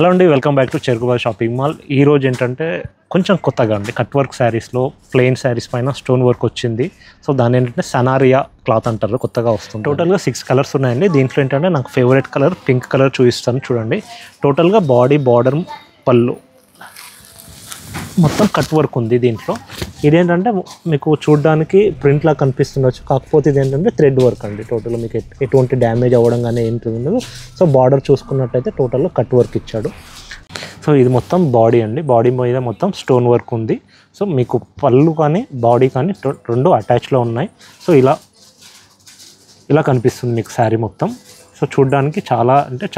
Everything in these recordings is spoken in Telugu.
హలో అండి, welcome back to Cherukubai shopping mall. ఈ రోజు ఏంటంటే కొంచెం కొత్తగా అండి కట్ వర్క్ శారీస్లో ప్లెయిన్ శారీస్ పైన స్టోన్ వర్క్ వచ్చింది. సో దాని ఏంటంటే సనారియా క్లాత్ అంటారు, కొత్తగా వస్తుంది. టోటల్గా 6 కలర్స్ ఉన్నాయండి. దీంట్లో ఏంటంటే నాకు ఫేవరెట్ కలర్ పింక్ కలర్ చూపిస్తాను చూడండి. టోటల్గా బాడీ బార్డర్ పళ్ళు మొత్తం కట్ వర్క్ ఉంది దీంట్లో. ఇదేంటంటే మీకు చూడడానికి ప్రింట్లా కనిపిస్తుండొచ్చు, కాకపోతే ఇదేంటంటే థ్రెడ్ వర్క్ అండి. టోటల్గా మీకు ఎటువంటి డ్యామేజ్ అవ్వడం కానీ ఏంటి ఉండదు. సో బార్డర్ చూసుకున్నట్టయితే టోటల్గా కట్ వర్క్ ఇచ్చాడు. సో ఇది మొత్తం బాడీ అండి, బాడీ మీద మొత్తం స్టోన్ వర్క్ ఉంది. సో మీకు పళ్ళు కానీ బాడీ కానీ రెండు అటాచ్లో ఉన్నాయి. సో ఇలా కనిపిస్తుంది మీకు శారీ మొత్తం. సో చూడడానికి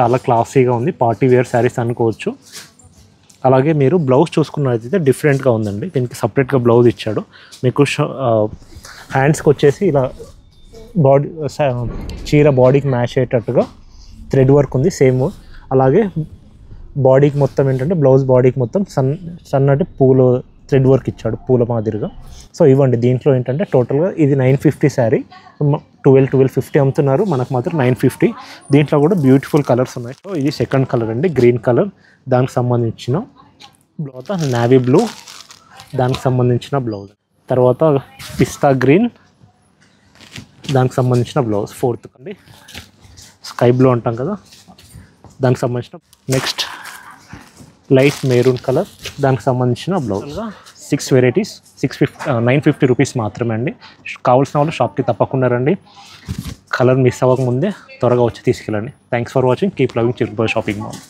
చాలా క్లాసీగా ఉంది, పార్టీ వేర్ శారీస్ అనుకోవచ్చు. అలాగే మీరు బ్లౌజ్ చూసుకున్నట్లయితే డిఫరెంట్గా ఉందండి. దీనికి సపరేట్గా బ్లౌజ్ ఇచ్చాడు. మీకు హ్యాండ్స్కి వచ్చేసి ఇలా బాడీ చీర బాడీకి మ్యాచ్ అయ్యేటట్టుగా థ్రెడ్ వర్క్ ఉంది సేమ్. అలాగే బాడీకి మొత్తం ఏంటంటే బ్లౌజ్ బాడీకి మొత్తం సన్నటి పూలు థ్రెడ్ వర్క్ ఇచ్చాడు, పూల మాదిరిగా. సో ఇవ్వండి, దీంట్లో ఏంటంటే టోటల్గా ఇది 950 శారీ. 1250 అమ్ముతున్నారు, మనకు మాత్రం 950. దీంట్లో కూడా బ్యూటిఫుల్ కలర్స్ ఉన్నాయి. సో ఇది సెకండ్ కలర్ అండి, గ్రీన్ కలర్, దానికి సంబంధించిన తర్వాత నావీ బ్లూ, దానికి సంబంధించిన బ్లౌజ్. తర్వాత పిస్తా గ్రీన్, దానికి సంబంధించిన బ్లౌజ్. ఫోర్త్ అండి స్కై బ్లూ అంటాం కదా, దానికి సంబంధించిన. నెక్స్ట్ లైట్ మెరూన్ కలర్, దానికి సంబంధించిన బ్లౌజ్. 6 వెరైటీస్, 950 రూపీస్ మాత్రమే అండి. కావాల్సిన వాళ్ళు షాప్కి తప్పకుండా రండి. కలర్ మిస్ అవ్వకముందే త్వరగా వచ్చి తీసుకెళ్ళండి. Thanks for watching. Keep loving Cherukubai shopping mall.